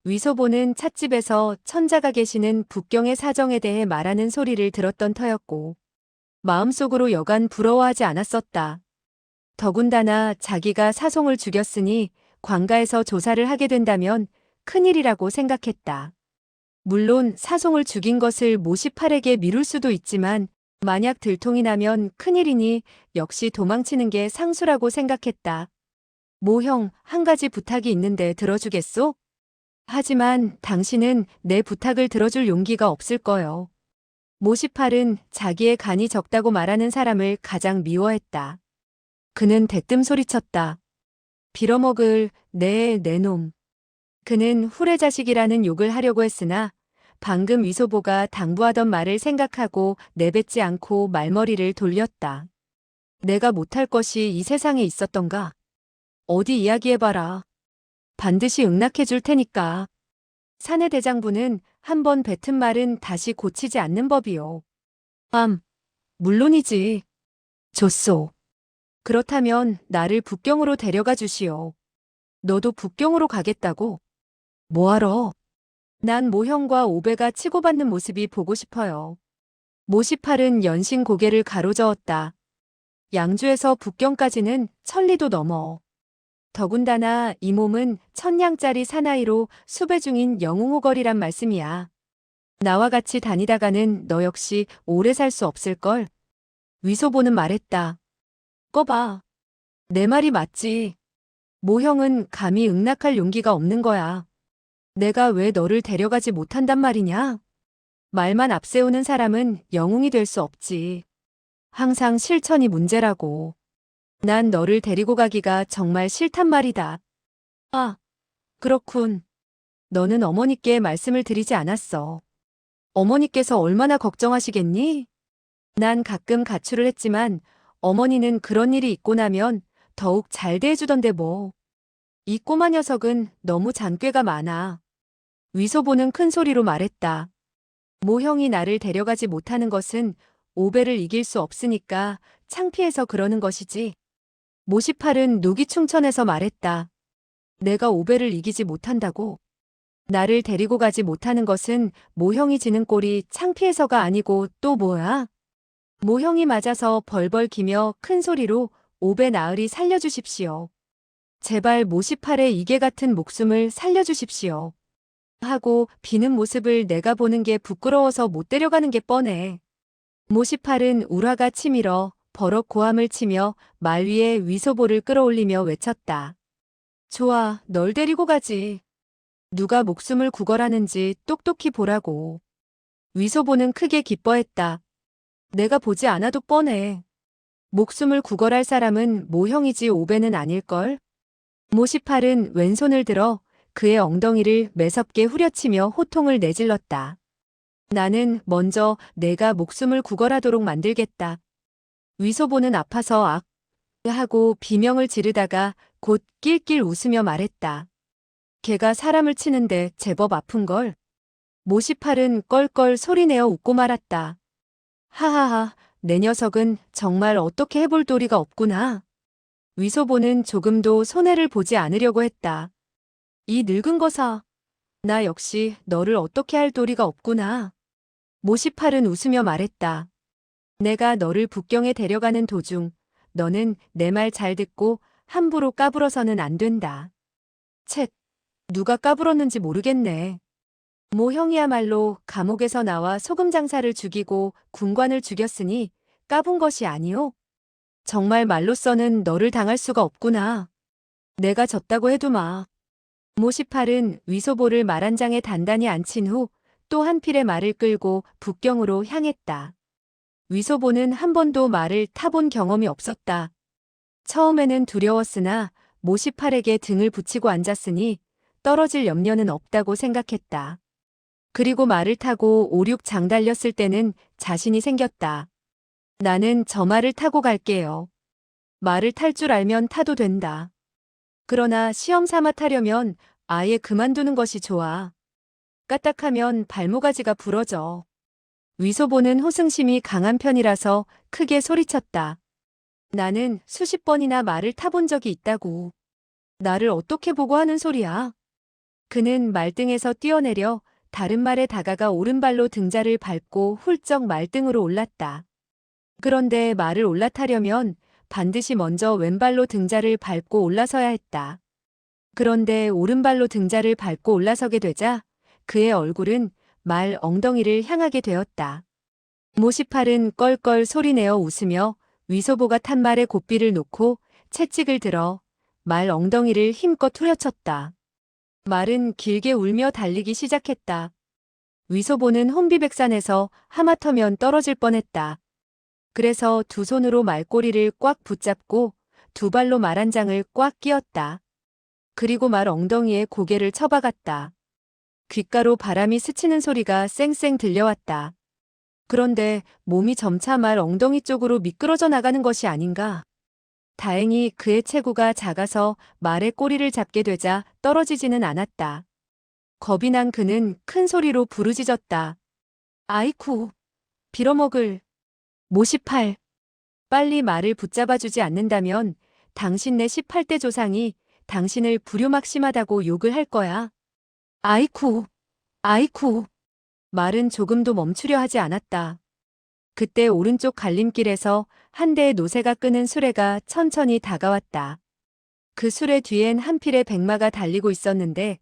위소보는 찻집에서 천자가 계시는 북경의 사정에 대해 말하는 소리를 들었던 터였고 마음속으로 여간 부러워하지 않았었다. 더군다나 자기가 사송을 죽였으니 관가에서 조사를 하게 된다면 큰일이라고 생각했다. 물론 사송을 죽인 것을 모시팔에게 미룰 수도 있지만 만약 들통이 나면 큰일이니 역시 도망치는 게 상수라고 생각했다. 모형, 한 가지 부탁이 있는데 들어주겠소? 하지만 당신은 내 부탁을 들어줄 용기가 없을 거요. 모시팔은 자기의 간이 적다고 말하는 사람을 가장 미워했다. 그는 대뜸 소리쳤다. 빌어먹을 내 놈. 그는 후레자식이라는 욕을 하려고 했으나 방금 위소보가 당부하던 말을 생각하고 내뱉지 않고 말머리를 돌렸다. 내가 못할 것이 이 세상에 있었던가? 어디 이야기해봐라. 반드시 응낙해 줄 테니까. 사내 대장부는 한번 뱉은 말은 다시 고치지 않는 법이요. 물론이지. 좋소. 그렇다면 나를 북경으로 데려가 주시오. 너도 북경으로 가겠다고? 뭐하러? 난 모형과 오배가 치고받는 모습이 보고 싶어요. 모시팔은 연신 고개를 가로저었다. 양주에서 북경까지는 천리도 넘어. 더군다나 이 몸은 천냥짜리 사나이로 수배 중인 영웅호걸이란 말씀이야. 나와 같이 다니다가는 너 역시 오래 살 수 없을걸? 위소보는 말했다. 꺼봐. 내 말이 맞지. 모형은 감히 응낙할 용기가 없는 거야. 내가 왜 너를 데려가지 못한단 말이냐? 말만 앞세우는 사람은 영웅이 될 수 없지. 항상 실천이 문제라고. 난 너를 데리고 가기가 정말 싫단 말이다. 아, 그렇군. 너는 어머니께 말씀을 드리지 않았어. 어머니께서 얼마나 걱정하시겠니? 난 가끔 가출을 했지만 어머니는 그런 일이 있고 나면 더욱 잘 대해주던데 뭐. 이 꼬마 녀석은 너무 잔꾀가 많아. 위소보는 큰 소리로 말했다. 모형이 나를 데려가지 못하는 것은 오배를 이길 수 없으니까 창피해서 그러는 것이지. 모시팔은 누기충천에서 말했다. 내가 오배를 이기지 못한다고? 나를 데리고 가지 못하는 것은 모형이 지는 꼴이 창피해서가 아니고 또 뭐야? 모형이 맞아서 벌벌 기며 큰 소리로 오배 나으리 살려주십시오. 제발 모시팔의 이개 같은 목숨을 살려주십시오. 하고 비는 모습을 내가 보는 게 부끄러워서 못 데려가는 게 뻔해. 모시팔은 울화가 치밀어 버럭 고함을 치며 말 위에 위소보를 끌어올리며 외쳤다. 좋아, 널 데리고 가지. 누가 목숨을 구걸하는지 똑똑히 보라고. 위소보는 크게 기뻐했다. 내가 보지 않아도 뻔해. 목숨을 구걸할 사람은 모형이지 오배는 아닐걸? 모시팔은 왼손을 들어 그의 엉덩이를 매섭게 후려치며 호통을 내질렀다. 나는 먼저 내가 목숨을 구걸하도록 만들겠다. 위소보는 아파서 악 하고 비명을 지르다가 곧 낄낄 웃으며 말했다. 걔가 사람을 치는데 제법 아픈걸. 모시팔은 껄껄 소리내어 웃고 말았다. 하하하, 내 녀석은 정말 어떻게 해볼 도리가 없구나. 위소보는 조금도 손해를 보지 않으려고 했다. 이 늙은 거사. 나 역시 너를 어떻게 할 도리가 없구나. 모시팔은 웃으며 말했다. 내가 너를 북경에 데려가는 도중 너는 내 말 잘 듣고 함부로 까불어서는 안 된다. 쳇, 누가 까불었는지 모르겠네. 모형이야말로 감옥에서 나와 소금 장사를 죽이고 군관을 죽였으니 까분 것이 아니오. 정말 말로써는 너를 당할 수가 없구나. 내가 졌다고 해도 마. 모시팔은 위소보를 말 한 장에 단단히 앉힌 후 또 한 필의 말을 끌고 북경으로 향했다. 위소보는 한 번도 말을 타본 경험이 없었다. 처음에는 두려웠으나 모시팔에게 등을 붙이고 앉았으니 떨어질 염려는 없다고 생각했다. 그리고 말을 타고 오륙장 달렸을 때는 자신이 생겼다. 나는 저 말을 타고 갈게요. 말을 탈 줄 알면 타도 된다. 그러나 시험 삼아 타려면 아예 그만두는 것이 좋아. 까딱하면 발모가지가 부러져. 위소보는 호승심이 강한 편이라서 크게 소리쳤다. 나는 수십 번이나 말을 타본 적이 있다고. 나를 어떻게 보고 하는 소리야? 그는 말등에서 뛰어내려 다른 말에 다가가 오른발로 등자를 밟고 훌쩍 말등으로 올랐다. 그런데 말을 올라타려면 반드시 먼저 왼발로 등자를 밟고 올라서야 했다. 그런데 오른발로 등자를 밟고 올라서게 되자 그의 얼굴은 말 엉덩이를 향하게 되었다. 모시팔은 껄껄 소리내어 웃으며 위소보가 탄 말에 고삐를 놓고 채찍을 들어 말 엉덩이를 힘껏 후려쳤다. 말은 길게 울며 달리기 시작했다. 위소보는 혼비백산해서 하마터면 떨어질 뻔했다. 그래서 두 손으로 말꼬리를 꽉 붙잡고 두 발로 말 한 장을 꽉 끼었다. 그리고 말 엉덩이에 고개를 쳐박았다. 귓가로 바람이 스치는 소리가 쌩쌩 들려왔다. 그런데 몸이 점차 말 엉덩이 쪽으로 미끄러져 나가는 것이 아닌가. 다행히 그의 체구가 작아서 말의 꼬리를 잡게 되자 떨어지지는 않았다. 겁이 난 그는 큰 소리로 부르짖었다. 아이쿠, 빌어먹을, 모시팔. 빨리 말을 붙잡아주지 않는다면 당신 내 18대 조상이 당신을 불효막심하다고 욕을 할 거야. 아이쿠, 아이쿠. 말은 조금도 멈추려 하지 않았다. 그때 오른쪽 갈림길에서 한 대의 노새가 끄는 수레가 천천히 다가왔다. 그 수레 뒤엔 한 필의 백마가 달리고 있었는데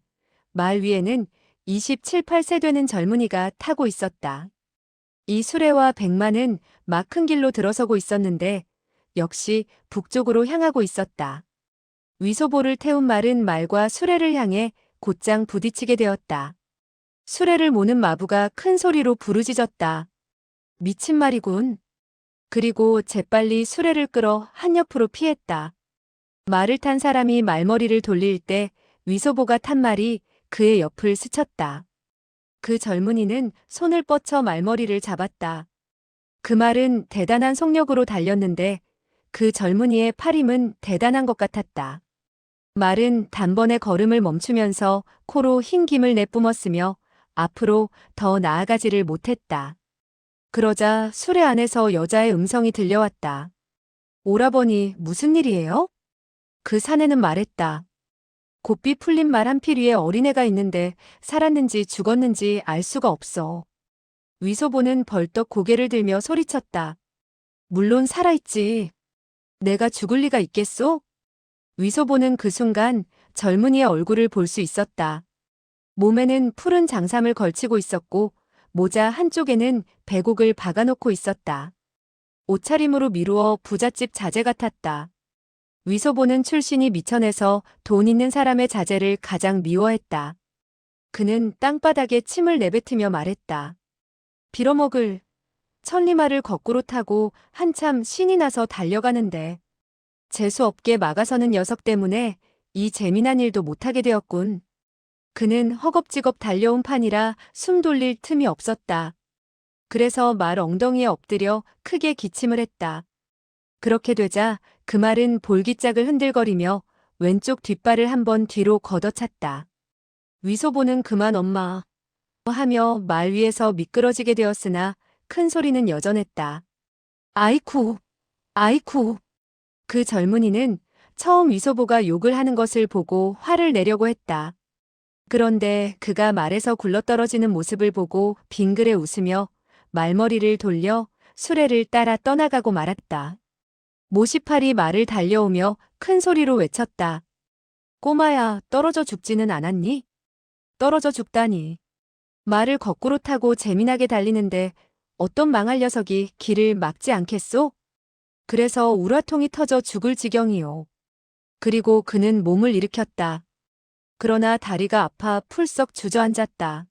말 위에는 27, 8세 되는 젊은이가 타고 있었다. 이 수레와 백마는 막 큰 길로 들어서고 있었는데 역시 북쪽으로 향하고 있었다. 위소보를 태운 말은 말과 수레를 향해 곧장 부딪히게 되었다. 수레를 모는 마부가 큰 소리로 부르짖었다. 미친 말이군. 그리고 재빨리 수레를 끌어 한옆으로 피했다. 말을 탄 사람이 말머리를 돌릴 때 위소보가 탄 말이 그의 옆을 스쳤다. 그 젊은이는 손을 뻗쳐 말머리를 잡았다. 그 말은 대단한 속력으로 달렸는데 그 젊은이의 팔힘은 대단한 것 같았다. 말은 단번에 걸음을 멈추면서 코로 흰 김을 내뿜었으며 앞으로 더 나아가지를 못했다. 그러자 수레 안에서 여자의 음성이 들려왔다. 오라버니, 무슨 일이에요? 그 사내는 말했다. 곱비 풀린 말 한 필 위에 어린애가 있는데 살았는지 죽었는지 알 수가 없어. 위소보는 벌떡 고개를 들며 소리쳤다. 물론 살아있지. 내가 죽을 리가 있겠소? 위소보는 그 순간 젊은이의 얼굴을 볼 수 있었다. 몸에는 푸른 장삼을 걸치고 있었고 모자 한쪽에는 배곡을 박아놓고 있었다. 옷차림으로 미루어 부잣집 자제 같았다. 위소보는 출신이 미천에서 돈 있는 사람의 자제를 가장 미워했다. 그는 땅바닥에 침을 내뱉으며 말했다. 빌어먹을. 천리마를 거꾸로 타고 한참 신이 나서 달려가는데 재수없게 막아서는 녀석 때문에 이 재미난 일도 못하게 되었군. 그는 허겁지겁 달려온 판이라 숨 돌릴 틈이 없었다. 그래서 말 엉덩이에 엎드려 크게 기침을 했다. 그렇게 되자 그 말은 볼기짝을 흔들거리며 왼쪽 뒷발을 한번 뒤로 걷어찼다. 위소보는 그만 엄마 하며 말 위에서 미끄러지게 되었으나 큰 소리는 여전했다. 아이쿠, 아이쿠. 그 젊은이는 처음 위소보가 욕을 하는 것을 보고 화를 내려고 했다. 그런데 그가 말에서 굴러떨어지는 모습을 보고 빙그레 웃으며 말머리를 돌려 수레를 따라 떠나가고 말았다. 모시팔이 말을 달려오며 큰 소리로 외쳤다. 꼬마야, 떨어져 죽지는 않았니? 떨어져 죽다니. 말을 거꾸로 타고 재미나게 달리는데 어떤 망할 녀석이 길을 막지 않겠소? 그래서 우라통이 터져 죽을 지경이요. 그리고 그는 몸을 일으켰다. 그러나 다리가 아파 풀썩 주저앉았다.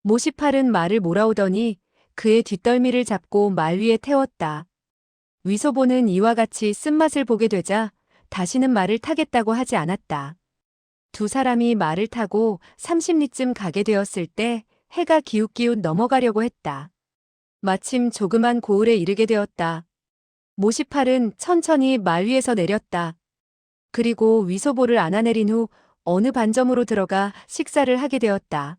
모시팔은 말을 몰아오더니 그의 뒷덜미를 잡고 말 위에 태웠다. 위소보는 이와 같이 쓴맛을 보게 되자 다시는 말을 타겠다고 하지 않았다. 두 사람이 말을 타고 30리쯤 가게 되었을 때 해가 기웃기웃 넘어가려고 했다. 마침 조그만 고을에 이르게 되었다. 모시팔은 천천히 말 위에서 내렸다. 그리고 위소보를 안아내린 후 어느 반점으로 들어가 식사를 하게 되었다.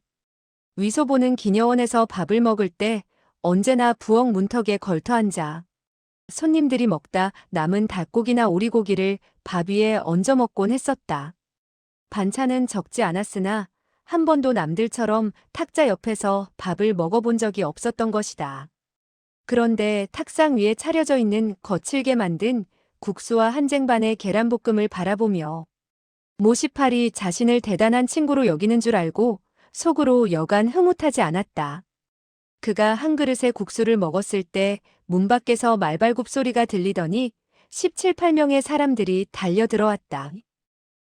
위소보는 기녀원에서 밥을 먹을 때 언제나 부엌 문턱에 걸터앉아 손님들이 먹다 남은 닭고기나 오리고기를 밥 위에 얹어 먹곤 했었다. 반찬은 적지 않았으나 한 번도 남들처럼 탁자 옆에서 밥을 먹어본 적이 없었던 것이다. 그런데 탁상 위에 차려져 있는 거칠게 만든 국수와 한쟁반의 계란볶음을 바라보며 모시팔이 자신을 대단한 친구로 여기는 줄 알고 속으로 여간 흐뭇하지 않았다. 그가 한 그릇의 국수를 먹었을 때 문 밖에서 말발굽 소리가 들리더니 17, 8명의 사람들이 달려들어왔다.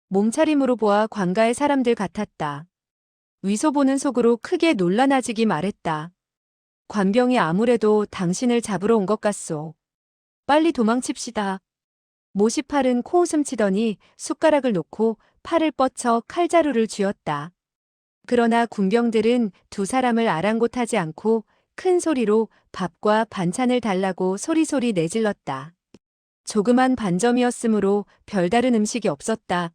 몸차림으로 보아 관가의 사람들 같았다. 위소보는 속으로 크게 놀라나지기 말했다. 관병이 아무래도 당신을 잡으러 온 것 같소. 빨리 도망칩시다. 모시팔은 코웃음 치더니 숟가락을 놓고 팔을 뻗쳐 칼자루를 쥐었다. 그러나 군병들은 두 사람을 아랑곳하지 않고 큰 소리로 밥과 반찬을 달라고 소리소리 내질렀다. 조그만 반점이었으므로 별다른 음식이 없었다.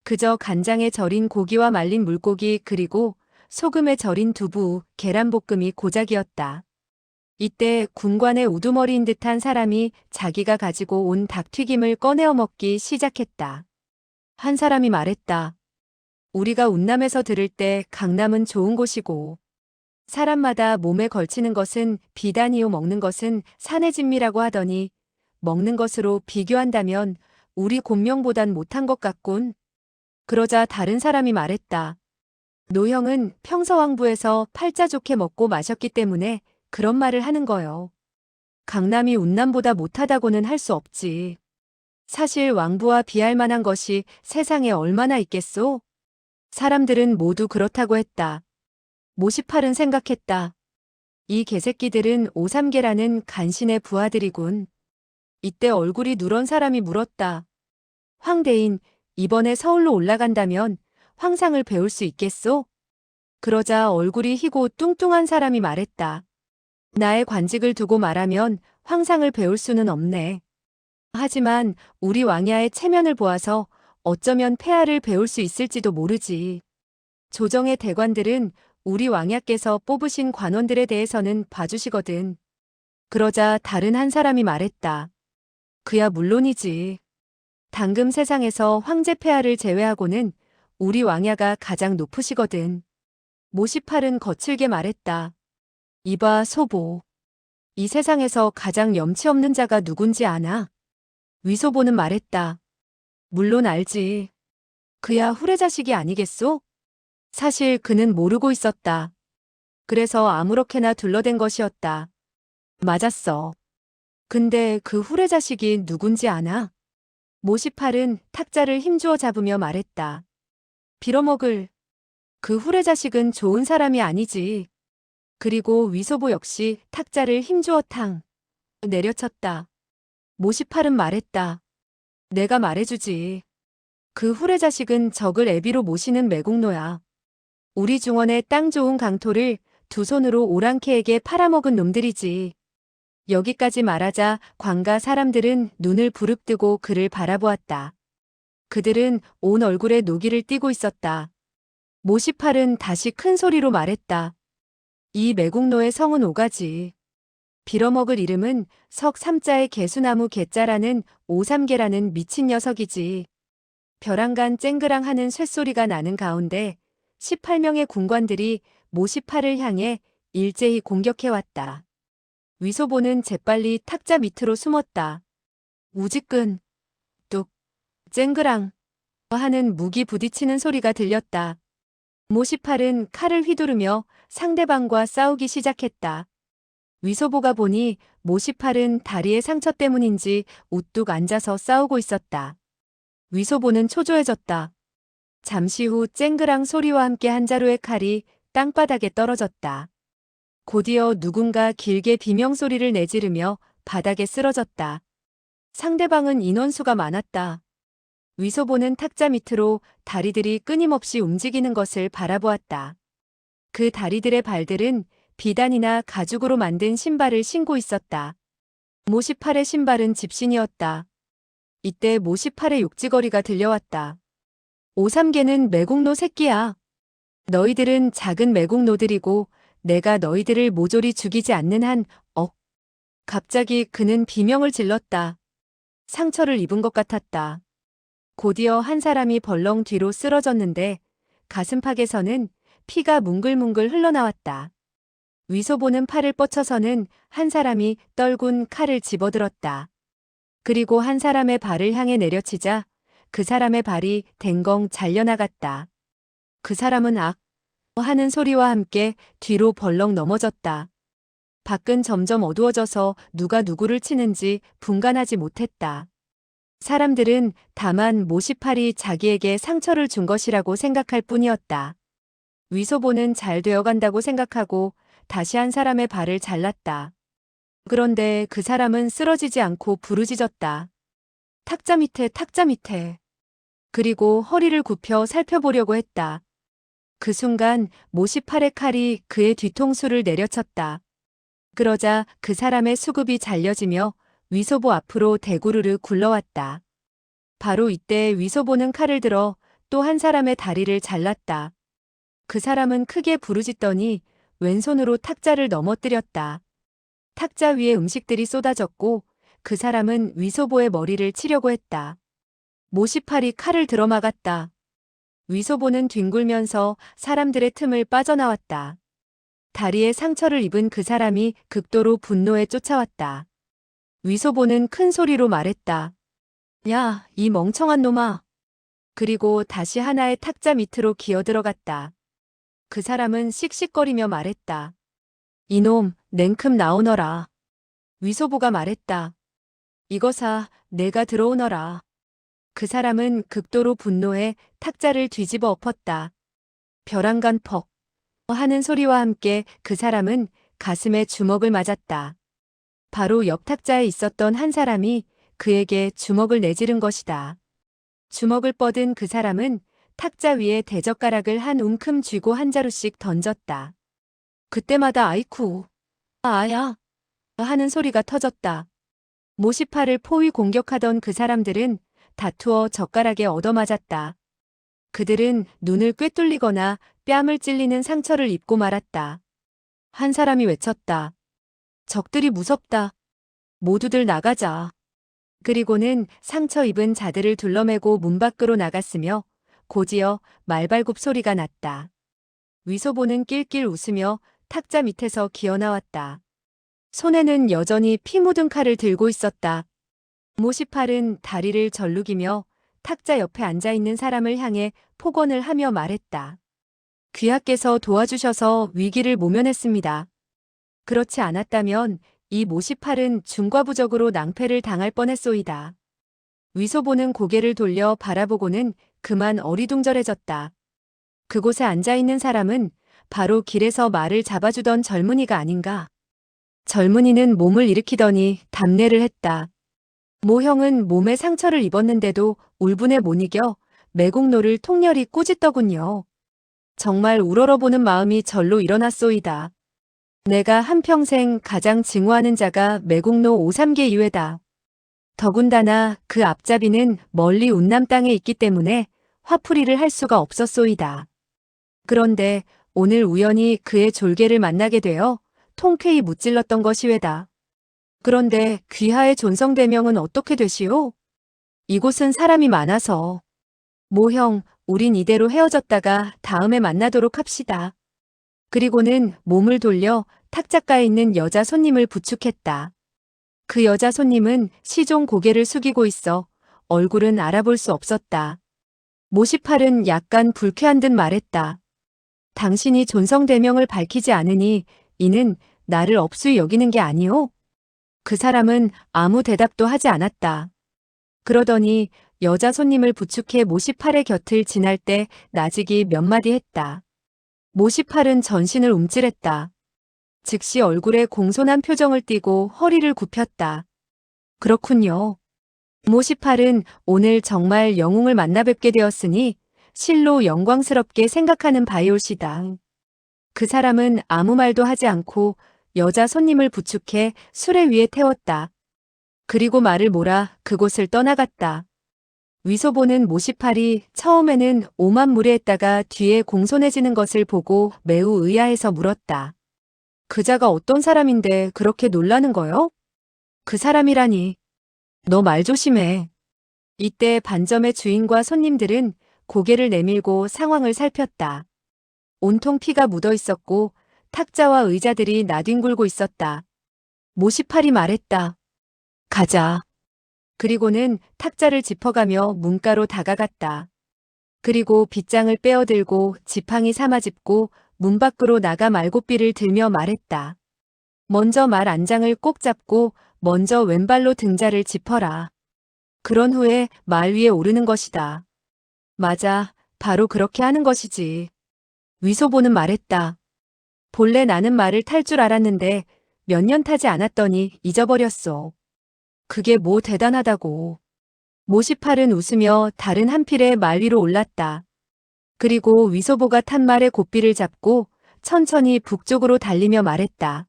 그저 간장에 절인 고기와 말린 물고기 그리고 소금에 절인 두부, 계란볶음이 고작이었다. 이때 군관의 우두머리인 듯한 사람이 자기가 가지고 온 닭튀김을 꺼내어 먹기 시작했다. 한 사람이 말했다. 우리가 운남에서 들을 때 강남은 좋은 곳이고 사람마다 몸에 걸치는 것은 비단이요 먹는 것은 산의 진미라고 하더니 먹는 것으로 비교한다면 우리 곤명보단 못한 것 같군. 그러자 다른 사람이 말했다. 노형은 평서왕부에서 팔자 좋게 먹고 마셨기 때문에 그런 말을 하는 거요. 강남이 운남보다 못하다고는 할 수 없지. 사실 왕부와 비할 만한 것이 세상에 얼마나 있겠소? 사람들은 모두 그렇다고 했다. 모시팔은 생각했다. 이 개새끼들은 오삼계라는 간신의 부하들이군. 이때 얼굴이 누런 사람이 물었다. 황대인, 이번에 서울로 올라간다면 황상을 배울 수 있겠소? 그러자 얼굴이 희고 뚱뚱한 사람이 말했다. 나의 관직을 두고 말하면 황상을 배울 수는 없네. 하지만 우리 왕야의 체면을 보아서 어쩌면 폐하를 배울 수 있을지도 모르지. 조정의 대관들은 우리 왕야께서 뽑으신 관원들에 대해서는 봐주시거든. 그러자 다른 한 사람이 말했다. 그야 물론이지. 당금 세상에서 황제 폐하를 제외하고는 우리 왕야가 가장 높으시거든. 모시팔은 거칠게 말했다. 이봐 소보. 이 세상에서 가장 염치 없는 자가 누군지 아나? 위소보는 말했다. 물론 알지. 그야 후레자식이 아니겠소? 사실 그는 모르고 있었다. 그래서 아무렇게나 둘러댄 것이었다. 맞았어. 근데 그 후레자식이 누군지 아나? 모시팔은 탁자를 힘주어 잡으며 말했다. 빌어먹을. 그 후레자식은 좋은 사람이 아니지. 그리고 위소보 역시 탁자를 힘주어 탕 내려쳤다. 모시팔은 말했다. 내가 말해주지. 그 후레자식은 적을 애비로 모시는 매국노야. 우리 중원의 땅 좋은 강토를 두 손으로 오랑캐에게 팔아먹은 놈들이지. 여기까지 말하자 관가 사람들은 눈을 부릅뜨고 그를 바라보았다. 그들은 온 얼굴에 노기를 띠고 있었다. 모시팔은 다시 큰 소리로 말했다. 이 매국노의 성은 오가지. 빌어먹을 이름은 석삼자의 개수나무 개자라는 오삼개라는 미친 녀석이지. 벼랑간 쨍그랑 하는 쇳소리가 나는 가운데 18명의 군관들이 모시팔을 향해 일제히 공격해왔다. 위소보는 재빨리 탁자 밑으로 숨었다. 우지끈, 뚝, 쨍그랑 하는 무기 부딪히는 소리가 들렸다. 모시팔은 칼을 휘두르며 상대방과 싸우기 시작했다. 위소보가 보니 모시팔은 다리의 상처 때문인지 우뚝 앉아서 싸우고 있었다. 위소보는 초조해졌다. 잠시 후 쨍그랑 소리와 함께 한 자루의 칼이 땅바닥에 떨어졌다. 곧이어 누군가 길게 비명소리를 내지르며 바닥에 쓰러졌다. 상대방은 인원수가 많았다. 위소보는 탁자 밑으로 다리들이 끊임없이 움직이는 것을 바라보았다. 그 다리들의 발들은 비단이나 가죽으로 만든 신발을 신고 있었다. 모시팔의 신발은 집신이었다. 이때 모시팔의 욕지거리가 들려왔다. 오삼개는 매국노 새끼야. 너희들은 작은 매국노들이고 내가 너희들을 모조리 죽이지 않는 한, 갑자기 그는 비명을 질렀다. 상처를 입은 것 같았다. 곧이어 한 사람이 벌렁 뒤로 쓰러졌는데 가슴팍에서는 피가 뭉글뭉글 흘러나왔다. 위소보는 팔을 뻗쳐서는 한 사람이 떨군 칼을 집어들었다. 그리고 한 사람의 발을 향해 내려치자 그 사람의 발이 댕공 잘려나갔다. 그 사람은 악 하는 소리와 함께 뒤로 벌렁 넘어졌다. 밖은 점점 어두워져서 누가 누구를 치는지 분간하지 못했다. 사람들은 다만 모시팔이 자기에게 상처를 준 것이라고 생각할 뿐이었다. 위소보는 잘 되어간다고 생각하고 다시 한 사람의 발을 잘랐다. 그런데 그 사람은 쓰러지지 않고 부르짖었다. 탁자 밑에, 탁자 밑에. 그리고 허리를 굽혀 살펴보려고 했다. 그 순간 모시팔의 칼이 그의 뒤통수를 내려쳤다. 그러자 그 사람의 수급이 잘려지며 위소보 앞으로 대구르르 굴러왔다. 바로 이때 위소보는 칼을 들어 또 한 사람의 다리를 잘랐다. 그 사람은 크게 부르짖더니 왼손으로 탁자를 넘어뜨렸다. 탁자 위에 음식들이 쏟아졌고 그 사람은 위소보의 머리를 치려고 했다. 모시팔이 칼을 들어막았다. 위소보는 뒹굴면서 사람들의 틈을 빠져나왔다. 다리에 상처를 입은 그 사람이 극도로 분노에 쫓아왔다. 위소보는 큰 소리로 말했다. 야, 이 멍청한 놈아. 그리고 다시 하나의 탁자 밑으로 기어들어갔다. 그 사람은 씩씩거리며 말했다. 이놈, 냉큼 나오너라. 위소보가 말했다. 이거사, 내가 들어오너라. 그 사람은 극도로 분노해 탁자를 뒤집어 엎었다. 벼랑간 퍽 하는 소리와 함께 그 사람은 가슴에 주먹을 맞았다. 바로 옆 탁자에 있었던 한 사람이 그에게 주먹을 내지른 것이다. 주먹을 뻗은 그 사람은 탁자 위에 대젓가락을 한 움큼 쥐고 한 자루씩 던졌다. 그때마다 아이쿠, 아야 하는 소리가 터졌다. 모시팔을 포위 공격하던 그 사람들은 다투어 젓가락에 얻어맞았다. 그들은 눈을 꿰뚫리거나 뺨을 찔리는 상처를 입고 말았다. 한 사람이 외쳤다. 적들이 무섭다. 모두들 나가자. 그리고는 상처 입은 자들을 둘러매고 문 밖으로 나갔으며 곧이어 말발굽 소리가 났다. 위소보는 낄낄 웃으며 탁자 밑에서 기어나왔다. 손에는 여전히 피 묻은 칼을 들고 있었다. 모시팔은 다리를 절룩이며 탁자 옆에 앉아있는 사람을 향해 폭언을 하며 말했다. 귀하께서 도와주셔서 위기를 모면했습니다. 그렇지 않았다면 이 모시팔은 중과부적으로 낭패를 당할 뻔했소이다. 위소보는 고개를 돌려 바라보고는 그만 어리둥절해졌다. 그곳에 앉아있는 사람은 바로 길에서 말을 잡아주던 젊은이가 아닌가. 젊은이는 몸을 일으키더니 답례를 했다. 모 형은 몸에 상처를 입었는데도 울분에 못 이겨 매국노를 통렬히 꾸짖더군요. 정말 우러러보는 마음이 절로 일어났소이다. 내가 한평생 가장 증오하는 자가 매국노 오삼계 이외다. 더군다나 그 앞잡이는 멀리 운남 땅에 있기 때문에 화풀이를 할 수가 없었소이다. 그런데 오늘 우연히 그의 졸개를 만나게 되어 통쾌히 무찔렀던 것이 왜다. 그런데 귀하의 존성대명은 어떻게 되시오? 이곳은 사람이 많아서. 모 형, 우린 이대로 헤어졌다가 다음에 만나도록 합시다. 그리고는 몸을 돌려 탁자가에 있는 여자 손님을 부축했다. 그 여자 손님은 시종 고개를 숙이고 있어 얼굴은 알아볼 수 없었다. 모시팔은 약간 불쾌한 듯 말했다. 당신이 존성대명을 밝히지 않으니 이는 나를 업수히 여기는 게 아니오? 그 사람은 아무 대답도 하지 않았다. 그러더니 여자 손님을 부축해 모시팔의 곁을 지날 때 나직이 몇 마디 했다. 모시팔은 전신을 움찔했다. 즉시 얼굴에 공손한 표정을 띠고 허리를 굽혔다. 그렇군요. 모시팔은 오늘 정말 영웅을 만나 뵙게 되었으니 실로 영광스럽게 생각하는 바이올시다. 그 사람은 아무 말도 하지 않고 여자 손님을 부축해 수레 위에 태웠다. 그리고 말을 몰아 그곳을 떠나갔다. 위소보는 모시팔이 처음에는 오만무례했다가 뒤에 공손해지는 것을 보고 매우 의아해서 물었다. 그자가 어떤 사람인데 그렇게 놀라는 거요? 그 사람이라니. 너 말 조심해. 이때 반점의 주인과 손님들은 고개를 내밀고 상황을 살폈다. 온통 피가 묻어 있었고 탁자와 의자들이 나뒹굴고 있었다. 모시팔이 말했다. 가자. 그리고는 탁자를 짚어가며 문가로 다가갔다. 그리고 빗장을 빼어들고 지팡이 삼아짚고 문 밖으로 나가 말고삐를 들며 말했다. 먼저 말 안장을 꼭 잡고 먼저 왼발로 등자를 짚어라. 그런 후에 말 위에 오르는 것이다. 맞아, 바로 그렇게 하는 것이지. 위소보는 말했다. 본래 나는 말을 탈 줄 알았는데 몇 년 타지 않았더니 잊어버렸어. 그게 뭐 대단하다고. 모시팔은 웃으며 다른 한 필의 말 위로 올랐다. 그리고 위소보가 탄 말의 고삐를 잡고 천천히 북쪽으로 달리며 말했다.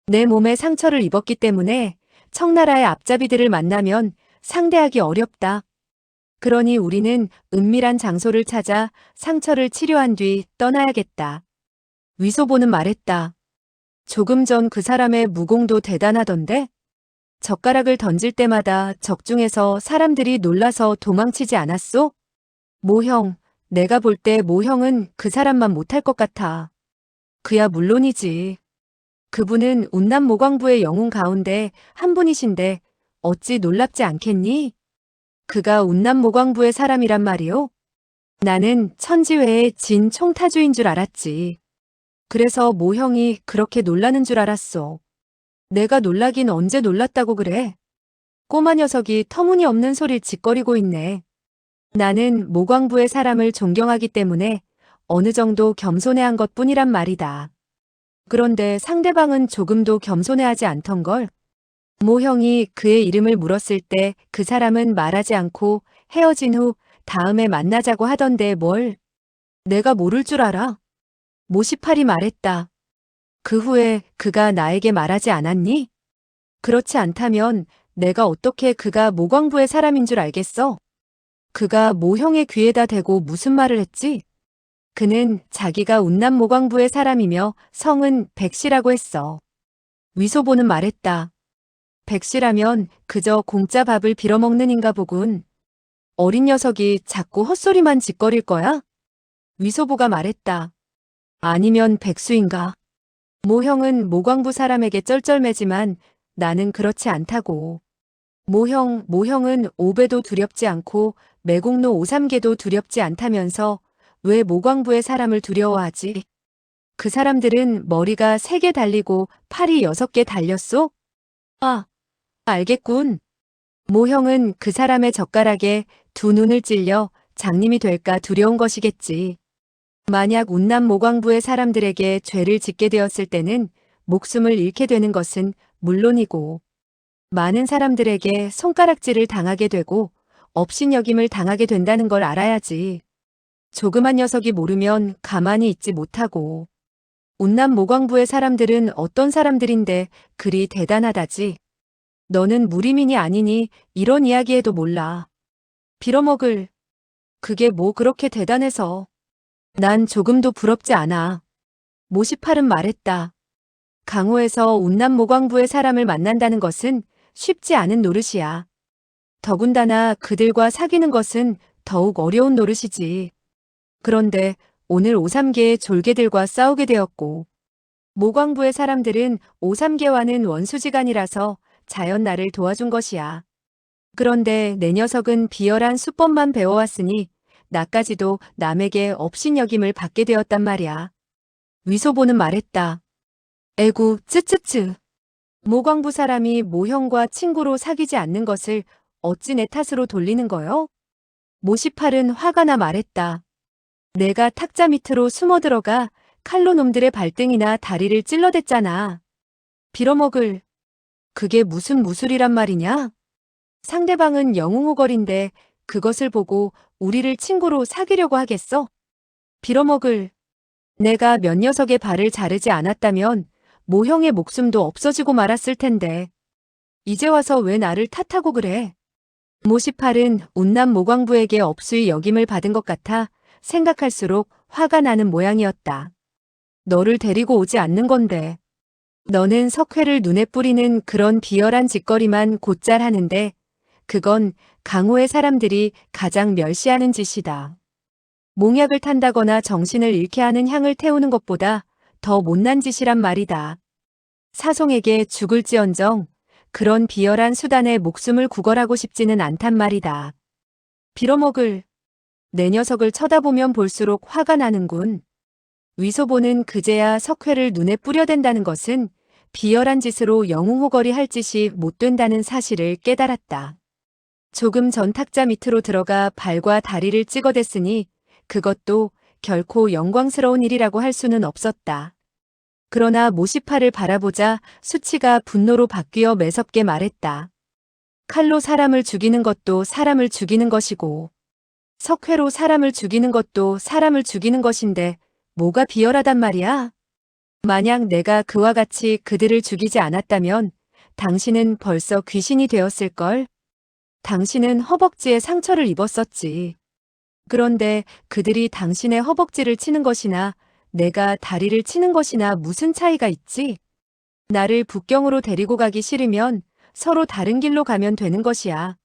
내 몸에 상처를 입었기 때문에 청나라의 앞잡이들을 만나면 상대하기 어렵다. 그러니 우리는 은밀한 장소를 찾아 상처를 치료한 뒤 떠나야겠다. 위소보는 말했다. 조금 전 그 사람의 무공도 대단하던데? 젓가락을 던질 때마다 적중해서 사람들이 놀라서 도망치지 않았소? 모형, 내가 볼 때 모형은 그 사람만 못할 것 같아. 그야 물론이지. 그분은 운남모광부의 영웅 가운데 한 분이신데 어찌 놀랍지 않겠니? 그가 운남모광부의 사람이란 말이오? 나는 천지회의 진 총타주인 줄 알았지. 그래서 모형이 그렇게 놀라는 줄 알았어. 내가 놀라긴 언제 놀랐다고 그래? 꼬마 녀석이 터무니없는 소리를 짓거리고 있네. 나는 모광부의 사람을 존경하기 때문에 어느 정도 겸손해한 것뿐이란 말이다. 그런데 상대방은 조금도 겸손해하지 않던걸. 모형이 그의 이름을 물었을 때 그 사람은 말하지 않고 헤어진 후 다음에 만나자고 하던데 뭘. 내가 모를 줄 알아? 모시팔이 말했다. 그 후에 그가 나에게 말하지 않았니? 그렇지 않다면 내가 어떻게 그가 모광부의 사람인 줄 알겠어? 그가 모형의 귀에다 대고 무슨 말을 했지? 그는 자기가 운남모광부의 사람이며 성은 백씨라고 했어. 위소보는 말했다. 백씨라면 그저 공짜 밥을 빌어먹는 인가 보군. 어린 녀석이 자꾸 헛소리만 짓거릴 거야? 위소보가 말했다. 아니면 백수인가? 모형은 모광부 사람에게 쩔쩔매지만 나는 그렇지 않다고. 모형은 오배도 두렵지 않고 매국노 오삼개도 두렵지 않다면서 왜 모광부의 사람을 두려워하지? 그 사람들은 머리가 3개 달리고 팔이 6개 달렸소? 아, 알겠군. 모형은 그 사람의 젓가락에 2눈을 찔려 장님이 될까 두려운 것이겠지. 만약 운남 모광부의 사람들에게 죄를 짓게 되었을 때는 목숨을 잃게 되는 것은 물론이고 많은 사람들에게 손가락질을 당하게 되고 업신여김을 당하게 된다는 걸 알아야지. 조그만 녀석이 모르면 가만히 있지 못하고. 운남 모광부의 사람들은 어떤 사람들인데 그리 대단하다지. 너는 무리민이 아니니 이런 이야기해도 몰라. 빌어먹을. 그게 뭐 그렇게 대단해서. 난 조금도 부럽지 않아. 모시팔은 말했다. 강호에서 운남 모광부의 사람을 만난다는 것은 쉽지 않은 노릇이야. 더군다나 그들과 사귀는 것은 더욱 어려운 노릇이지. 그런데 오늘 오삼계의 졸개들과 싸우게 되었고 모광부의 사람들은 오삼계와는 원수지간이라서 자연 나를 도와준 것이야. 그런데 내 녀석은 비열한 수법만 배워왔으니 나까지도 남에게 업신여김을 받게 되었단 말이야. 위소보는 말했다. 에구, 쯔쯔쯔. 모광부 사람이 모형과 친구로 사귀지 않는 것을 어찌 내 탓으로 돌리는 거요? 모시팔은 화가 나 말했다. 내가 탁자 밑으로 숨어 들어가 칼로 놈들의 발등이나 다리를 찔러댔잖아. 빌어먹을. 그게 무슨 무술이란 말이냐? 상대방은 영웅호걸인데 그것을 보고 우리를 친구로 사귀려고 하겠어? 빌어먹을. 내가 몇 녀석의 발을 자르지 않았다면 모형의 목숨도 없어지고 말았을 텐데. 이제 와서 왜 나를 탓하고 그래? 모시팔은 운남 모광부에게 업수의 역임을 받은 것 같아 생각할수록 화가 나는 모양이었다. 너를 데리고 오지 않는 건데. 너는 석회를 눈에 뿌리는 그런 비열한 짓거리만 곧잘 하는데 그건 강호의 사람들이 가장 멸시하는 짓이다. 몽약을 탄다거나 정신을 잃게 하는 향을 태우는 것보다 더 못난 짓이란 말이다. 사송에게 죽을지언정 그런 비열한 수단에 목숨을 구걸하고 싶지는 않단 말이다. 빌어먹을 내 녀석을 쳐다보면 볼수록 화가 나는군. 위소보는 그제야 석회를 눈에 뿌려댄다는 것은 비열한 짓으로 영웅호걸이 할 짓이 못 된다는 사실을 깨달았다. 조금 전 탁자 밑으로 들어가 발과 다리를 찍어댔으니 그것도 결코 영광스러운 일이라고 할 수는 없었다. 그러나 모시파를 바라보자 수치가 분노로 바뀌어 매섭게 말했다. 칼로 사람을 죽이는 것도 사람을 죽이는 것이고 석회로 사람을 죽이는 것도 사람을 죽이는 것인데 뭐가 비열하단 말이야? 만약 내가 그와 같이 그들을 죽이지 않았다면 당신은 벌써 귀신이 되었을걸? 당신은 허벅지에 상처를 입었었지. 그런데 그들이 당신의 허벅지를 치는 것이나 내가 다리를 치는 것이나 무슨 차이가 있지? 나를 북경으로 데리고 가기 싫으면 서로 다른 길로 가면 되는 것이야.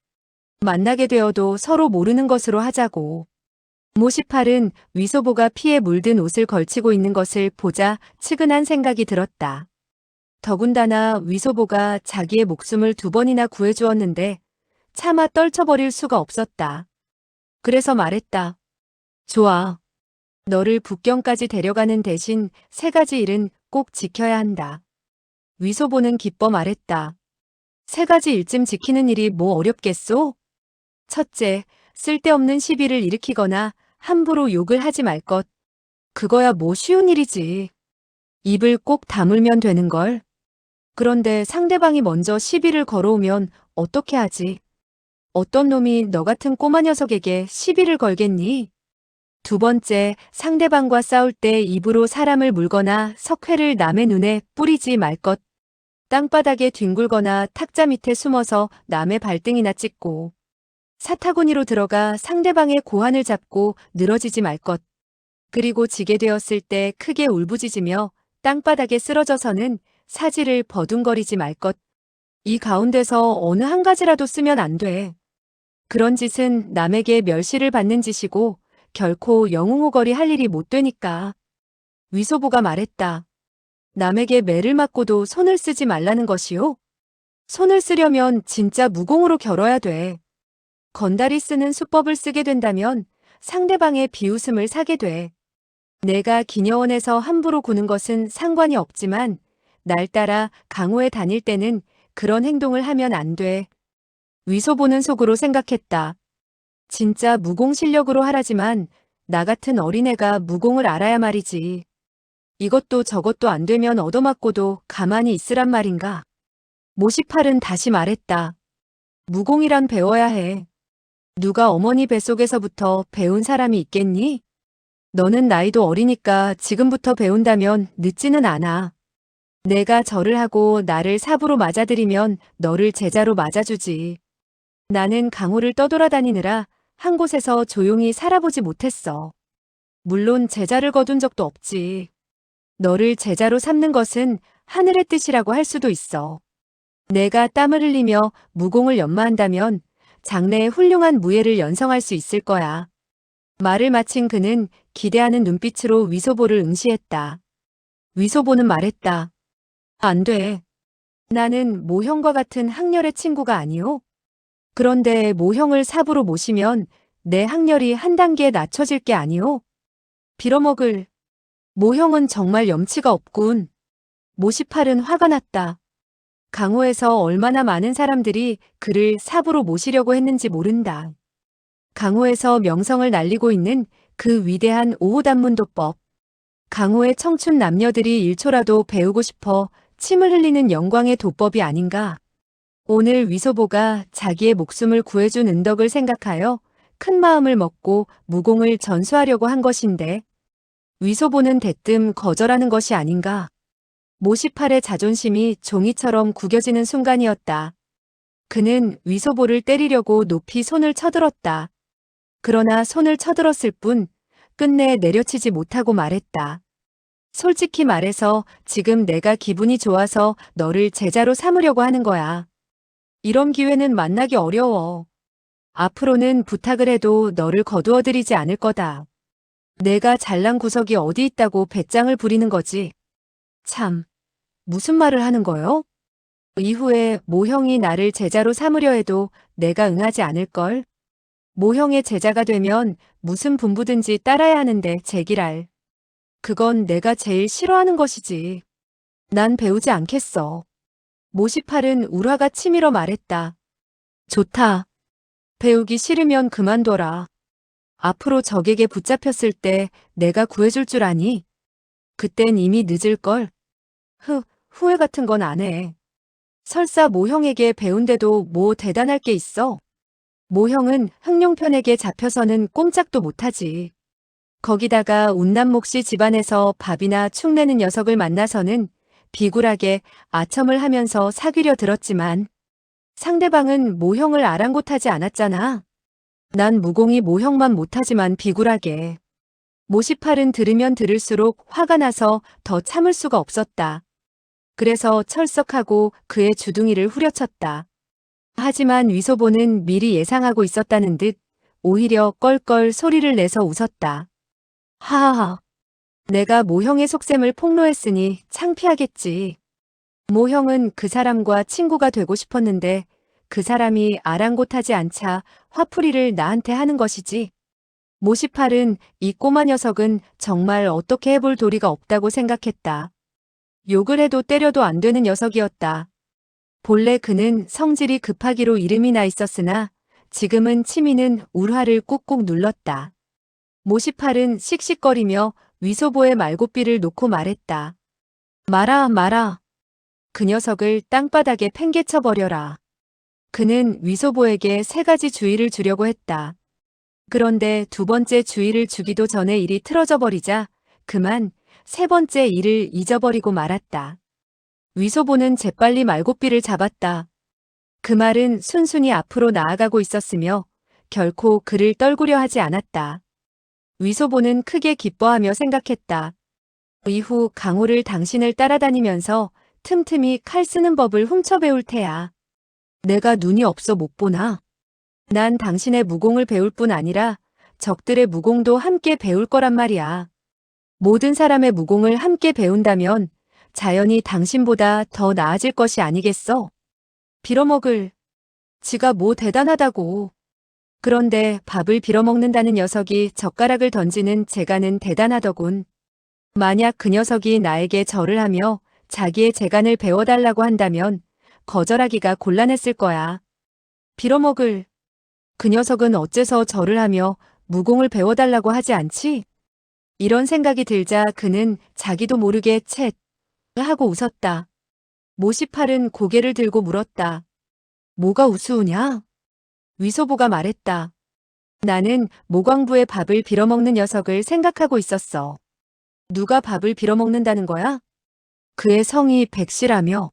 만나게 되어도 서로 모르는 것으로 하자고. 모시팔은 위소보가 피에 물든 옷을 걸치고 있는 것을 보자 측은한 생각이 들었다. 더군다나 위소보가 자기의 목숨을 2번이나 구해주었는데 차마 떨쳐버릴 수가 없었다. 그래서 말했다. 좋아. 너를 북경까지 데려가는 대신 3가지 일은 꼭 지켜야 한다. 위소보는 기뻐 말했다. 3가지 일쯤 지키는 일이 뭐 어렵겠소? 첫째, 쓸데없는 시비를 일으키거나 함부로 욕을 하지 말 것. 그거야 뭐 쉬운 일이지. 입을 꼭 다물면 되는걸. 그런데 상대방이 먼저 시비를 걸어오면 어떻게 하지? 어떤 놈이 너 같은 꼬마 녀석에게 시비를 걸겠니? 2번째, 상대방과 싸울 때 입으로 사람을 물거나 석회를 남의 눈에 뿌리지 말 것. 땅바닥에 뒹굴거나 탁자 밑에 숨어서 남의 발등이나 찍고. 사타구니로 들어가 상대방의 고환을 잡고 늘어지지 말 것. 그리고 지게 되었을 때 크게 울부짖으며 땅바닥에 쓰러져서는 사지를 버둥거리지 말 것. 이 가운데서 어느 한 가지라도 쓰면 안 돼. 그런 짓은 남에게 멸시를 받는 짓이고 결코 영웅호걸이 할 일이 못 되니까. 위소보가 말했다. 남에게 매를 맞고도 손을 쓰지 말라는 것이요? 손을 쓰려면 진짜 무공으로 겨뤄야 돼. 건달이 쓰는 수법을 쓰게 된다면 상대방의 비웃음을 사게 돼. 내가 기녀원에서 함부로 구는 것은 상관이 없지만 날 따라 강호에 다닐 때는 그런 행동을 하면 안 돼. 위소보는 속으로 생각했다. 진짜 무공 실력으로 하라지만 나 같은 어린애가 무공을 알아야 말이지. 이것도 저것도 안 되면 얻어맞고도 가만히 있으란 말인가. 모시팔은 다시 말했다. 무공이란 배워야 해. 누가 어머니 뱃속에서부터 배운 사람이 있겠니? 너는 나이도 어리니까 지금부터 배운다면 늦지는 않아. 내가 절을 하고 나를 삽으로 맞아들이면 너를 제자로 맞아주지. 나는 강호를 떠돌아다니느라 한 곳에서 조용히 살아보지 못했어. 물론 제자를 거둔 적도 없지. 너를 제자로 삼는 것은 하늘의 뜻이라고 할 수도 있어. 내가 땀을 흘리며 무공을 연마한다면 장래에 훌륭한 무예를 연성할 수 있을 거야. 말을 마친 그는 기대하는 눈빛으로 위소보를 응시했다. 위소보는 말했다. 안 돼. 나는 모형과 같은 학렬의 친구가 아니오. 그런데 모형을 삽으로 모시면 내 학렬이 한 단계 낮춰질 게 아니오. 빌어먹을. 모형은 정말 염치가 없군. 모시팔은 화가 났다. 강호에서 얼마나 많은 사람들이 그를 삽으로 모시려고 했는지 모른다. 강호에서 명성을 날리고 있는 그 위대한 오호단문도법. 강호의 청춘 남녀들이 1초라도 배우고 싶어 침을 흘리는 영광의 도법이 아닌가. 오늘 위소보가 자기의 목숨을 구해준 은덕을 생각하여 큰 마음을 먹고 무공을 전수하려고 한 것인데 위소보는 대뜸 거절하는 것이 아닌가. 모시팔의 자존심이 종이처럼 구겨지는 순간이었다. 그는 위소보를 때리려고 높이 손을 쳐들었다. 그러나 손을 쳐들었을 뿐 끝내 내려치지 못하고 말했다. 솔직히 말해서 지금 내가 기분이 좋아서 너를 제자로 삼으려고 하는 거야. 이런 기회는 만나기 어려워. 앞으로는 부탁을 해도 너를 거두어들이지 않을 거다. 내가 잘난 구석이 어디 있다고 배짱을 부리는 거지. 참, 무슨 말을 하는 거요? 이후에 모형이 나를 제자로 삼으려 해도 내가 응하지 않을걸. 모형의 제자가 되면 무슨 분부든지 따라야 하는데 제기랄. 그건 내가 제일 싫어하는 것이지. 난 배우지 않겠어. 모시팔은 울화가 치밀어 말했다. 좋다. 배우기 싫으면 그만둬라. 앞으로 적에게 붙잡혔을 때 내가 구해줄 줄 아니? 그땐 이미 늦을걸. 후회 같은 건 안 해. 설사 모형에게 배운데도 뭐 대단할 게 있어. 모형은 흑룡편에게 잡혀서는 꼼짝도 못하지. 거기다가 운남목씨 집안에서 밥이나 축내는 녀석을 만나서는 비굴하게 아첨을 하면서 사귀려 들었지만 상대방은 모형을 아랑곳하지 않았잖아. 난 무공이 모형만 못하지만 비굴하게. 모시팔은 들으면 들을수록 화가 나서 더 참을 수가 없었다. 그래서 철석하고 그의 주둥이를 후려쳤다. 하지만 위소보는 미리 예상하고 있었다는 듯 오히려 껄껄 소리를 내서 웃었다. 하하하. 내가 모형의 속셈을 폭로했으니 창피하겠지. 모형은 그 사람과 친구가 되고 싶었는데 그 사람이 아랑곳하지 않자 화풀이를 나한테 하는 것이지. 모시팔은 이 꼬마 녀석은 정말 어떻게 해볼 도리가 없다고 생각했다. 욕을 해도 때려도 안 되는 녀석이었다. 본래 그는 성질이 급하기로 이름이 나 있었으나 지금은 치미는 울화를 꾹꾹 눌렀다. 모시팔은 씩씩거리며 위소보의 말고삐를 놓고 말했다. 마라 마라. 그 녀석을 땅바닥에 팽개쳐버려라. 그는 위소보에게 3가지 주의를 주려고 했다. 그런데 2번째 주의를 주기도 전에 일이 틀어져 버리자 그만 3번째 일을 잊어버리고 말았다. 위소보는 재빨리 말고삐를 잡았다. 그 말은 순순히 앞으로 나아가고 있었으며 결코 그를 떨구려 하지 않았다. 위소보는 크게 기뻐하며 생각했다. 이후 강호를 당신을 따라다니면서 틈틈이 칼 쓰는 법을 훔쳐 배울 테야. 내가 눈이 없어 못 보나? 난 당신의 무공을 배울 뿐 아니라 적들의 무공도 함께 배울 거란 말이야. 모든 사람의 무공을 함께 배운다면 자연히 당신보다 더 나아질 것이 아니겠어? 빌어먹을. 지가 뭐 대단하다고. 그런데 밥을 빌어먹는다는 녀석이 젓가락을 던지는 재간은 대단하더군. 만약 그 녀석이 나에게 절을 하며 자기의 재간을 배워달라고 한다면 거절하기가 곤란했을 거야. 빌어먹을. 그 녀석은 어째서 절을 하며 무공을 배워달라고 하지 않지? 이런 생각이 들자 그는 자기도 모르게 쳇 하고 웃었다. 모시팔은 고개를 들고 물었다. 뭐가 우스우냐? 위소보가 말했다. 나는 모광부의 밥을 빌어먹는 녀석을 생각하고 있었어. 누가 밥을 빌어먹는다는 거야? 그의 성이 백씨라며.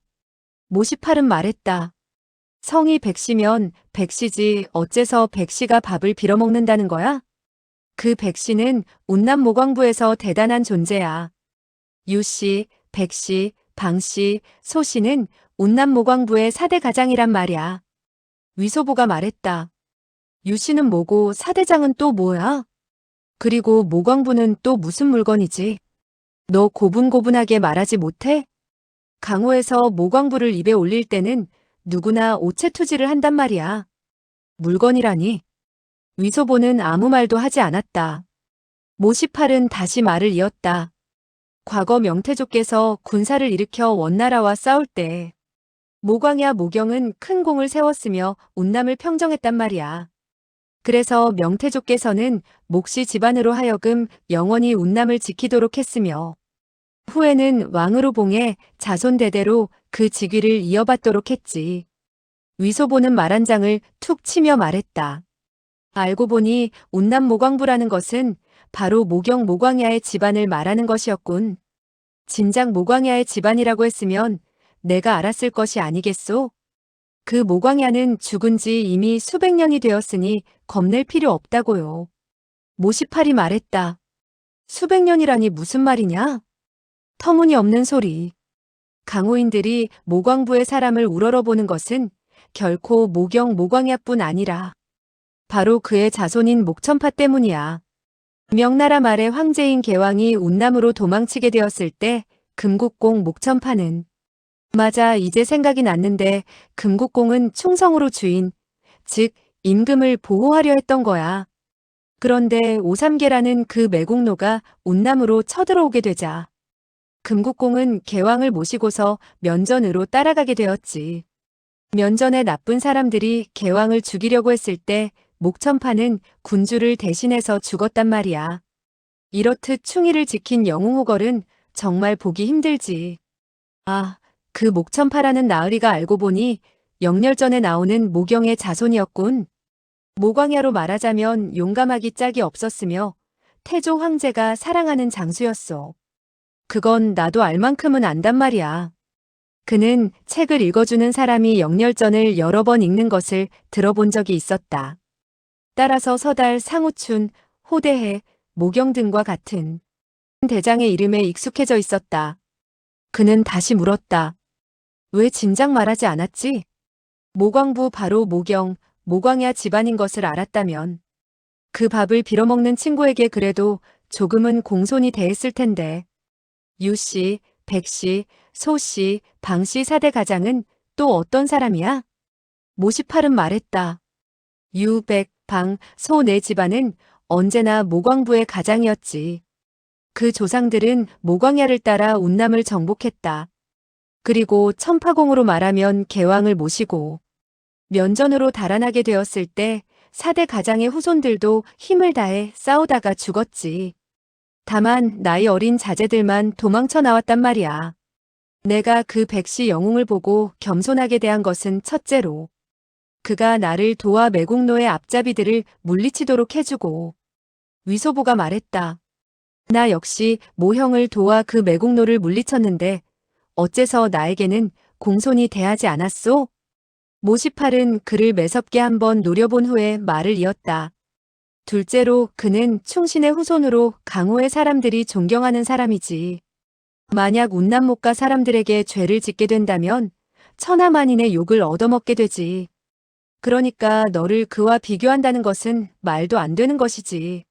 모시팔은 말했다. 성이 백씨면 백씨지 어째서 백씨가 밥을 빌어먹는다는 거야? 그 백씨는 운남 모광부에서 대단한 존재야. 유씨, 백씨, 방씨, 소씨는 운남 모광부의 4대 가장이란 말이야. 위소보가 말했다. 유씨는 뭐고 4대장은 또 뭐야? 그리고 모광부는 또 무슨 물건이지? 너 고분고분하게 말하지 못해? 강호에서 모광부를 입에 올릴 때는 누구나 오체투지를 한단 말이야. 물건이라니. 위소보는 아무 말도 하지 않았다. 모시팔은 다시 말을 이었다. 과거 명태조께서 군사를 일으켜 원나라와 싸울 때 모광야 모경은 큰 공을 세웠으며 운남을 평정했단 말이야. 그래서 명태조께서는 목씨 집안으로 하여금 영원히 운남을 지키도록 했으며 후에는 왕으로 봉해 자손 대대로 그 직위를 이어받도록 했지. 위소보는 말 한 장을 툭 치며 말했다. 알고 보니 운남 모광부라는 것은 바로 모경 모광야의 집안을 말하는 것이었군. 진작 모광야의 집안이라고 했으면 내가 알았을 것이 아니겠소? 그 모광야는 죽은 지 이미 수백 년이 되었으니 겁낼 필요 없다고요. 모시팔이 말했다. 수백 년이라니 무슨 말이냐? 터무니없는 소리. 강호인들이 모광부의 사람을 우러러보는 것은 결코 모경 모광야뿐 아니라 바로 그의 자손인 목천파 때문이야. 명나라 말에 황제인 개왕이 운남으로 도망치게 되었을 때 금국공 목천파는 맞아 이제 생각이 났는데 금국공은 충성으로 주인, 즉 임금을 보호하려 했던 거야. 그런데 오삼계라는 그 매국노가 운남으로 쳐들어오게 되자 금국공은 개왕을 모시고서 면전으로 따라가게 되었지. 면전에 나쁜 사람들이 개왕을 죽이려고 했을 때 목천파는 군주를 대신해서 죽었단 말이야. 이렇듯 충의를 지킨 영웅호걸은 정말 보기 힘들지. 아, 그 목천파라는 나으리가 알고 보니 영렬전에 나오는 모경의 자손이었군. 모광야로 말하자면 용감하기 짝이 없었으며 태조 황제가 사랑하는 장수였어. 그건 나도 알 만큼은 안단 말이야. 그는 책을 읽어주는 사람이 영렬전을 여러 번 읽는 것을 들어본 적이 있었다. 따라서 서달, 상우춘, 호대해, 모경 등과 같은 대장의 이름에 익숙해져 있었다. 그는 다시 물었다. 왜 진작 말하지 않았지? 모광부 바로 모경, 모광야 집안인 것을 알았다면 그 밥을 빌어먹는 친구에게 그래도 조금은 공손이 대했을 텐데. 유씨, 백씨, 소씨, 방씨 사대 가장은 또 어떤 사람이야? 모시팔은 말했다. 유, 백, 방, 소 네 집안은 언제나 모광부의 가장이었지. 그 조상들은 모광야를 따라 운남을 정복했다. 그리고 천파공으로 말하면 개왕을 모시고 면전으로 달아나게 되었을 때 사대 가장의 후손들도 힘을 다해 싸우다가 죽었지. 다만 나이 어린 자제들만 도망쳐 나왔단 말이야. 내가 그 백씨 영웅을 보고 겸손하게 대한 것은 첫째로 그가 나를 도와 매국노의 앞잡이들을 물리치도록 해주고 위소보가 말했다. 나 역시 모형을 도와 그 매국노를 물리쳤는데 어째서 나에게는 공손히 대하지 않았소? 모시팔은 그를 매섭게 한번 노려본 후에 말을 이었다. 둘째로 그는 충신의 후손으로 강호의 사람들이 존경하는 사람이지. 만약 운남목가 사람들에게 죄를 짓게 된다면 천하만인의 욕을 얻어먹게 되지. 그러니까 너를 그와 비교한다는 것은 말도 안 되는 것이지.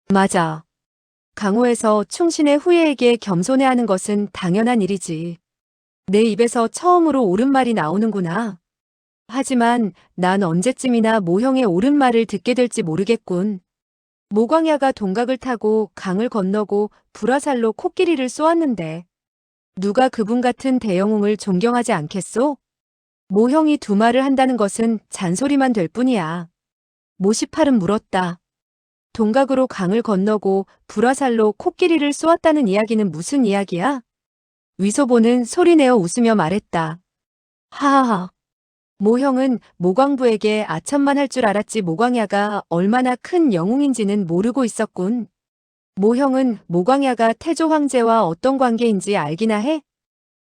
맞아. 강호에서 충신의 후예에게 겸손해하는 것은 당연한 일이지. 내 입에서 처음으로 옳은 말이 나오는구나. 하지만 난 언제쯤이나 모형의 옳은 말을 듣게 될지 모르겠군. 모광야가 동각을 타고 강을 건너고 불화살로 코끼리를 쏘았는데 누가 그분 같은 대영웅을 존경하지 않겠소? 모형이 두 말을 한다는 것은 잔소리만 될 뿐이야. 모시팔은 물었다. 동각으로 강을 건너고 불화살로 코끼리를 쏘았다는 이야기는 무슨 이야기야? 위소보는 소리내어 웃으며 말했다. 하하하. 모형은 모광부에게 아첨만 할 줄 알았지 모광야가 얼마나 큰 영웅인지는 모르고 있었군. 모형은 모광야가 태조 황제와 어떤 관계인지 알기나 해?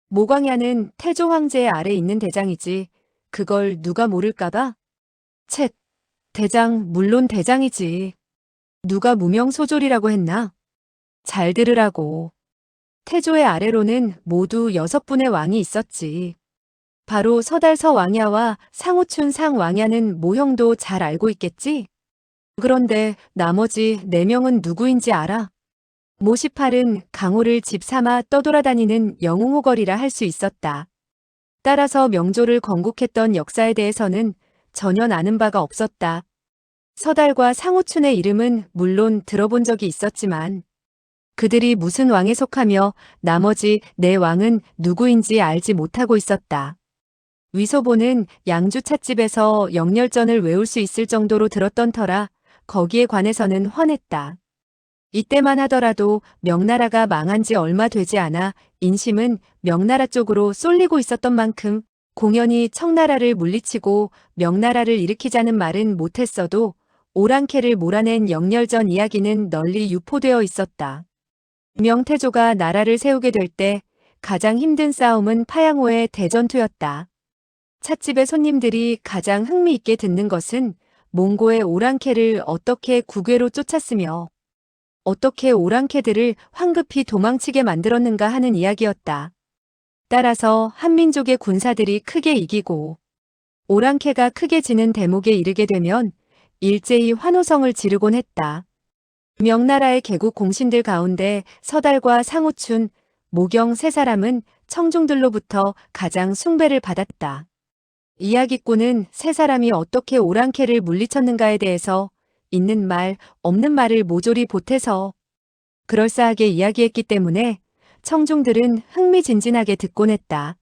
모광야는 태조 황제의 아래 있는 대장이지. 그걸 누가 모를까봐? 쳇, 대장, 물론 대장이지. 누가 무명소졸이라고 했나? 잘 들으라고. 태조의 아래로는 모두 6분의 왕이 있었지. 바로 서달서 왕야와 상우춘 상왕야는 모형도 잘 알고 있겠지? 그런데 나머지 4명은 누구인지 알아? 모시팔은 강호를 집 삼아 떠돌아다니는 영웅호걸이라 할 수 있었다. 따라서 명조를 건국했던 역사에 대해서는 전혀 아는 바가 없었다. 서달과 상우춘의 이름은 물론 들어본 적이 있었지만 그들이 무슨 왕에 속하며 나머지 4왕은 누구인지 알지 못하고 있었다. 위소보는 양주 찻집에서 영렬전을 외울 수 있을 정도로 들었던 터라 거기에 관해서는 훤했다. 이때만 하더라도 명나라가 망한 지 얼마 되지 않아 인심은 명나라 쪽으로 쏠리고 있었던 만큼 공연히 청나라를 물리치고 명나라를 일으키자는 말은 못했어도 오랑캐를 몰아낸 영렬전 이야기는 널리 유포되어 있었다. 명태조가 나라를 세우게 될 때 가장 힘든 싸움은 파양호의 대전투였다. 찻집의 손님들이 가장 흥미있게 듣는 것은 몽고의 오랑캐를 어떻게 국외로 쫓았으며 어떻게 오랑캐들을 황급히 도망치게 만들었는가 하는 이야기였다. 따라서 한민족의 군사들이 크게 이기고 오랑캐가 크게 지는 대목에 이르게 되면 일제히 환호성을 지르곤 했다. 명나라의 개국 공신들 가운데 서달과 상우춘, 모경 세 사람은 청중들로부터 가장 숭배를 받았다. 이야기꾼은 세 사람이 어떻게 오랑캐를 물리쳤는가에 대해서 있는 말, 없는 말을 모조리 보태서 그럴싸하게 이야기했기 때문에 청중들은 흥미진진하게 듣곤 했다.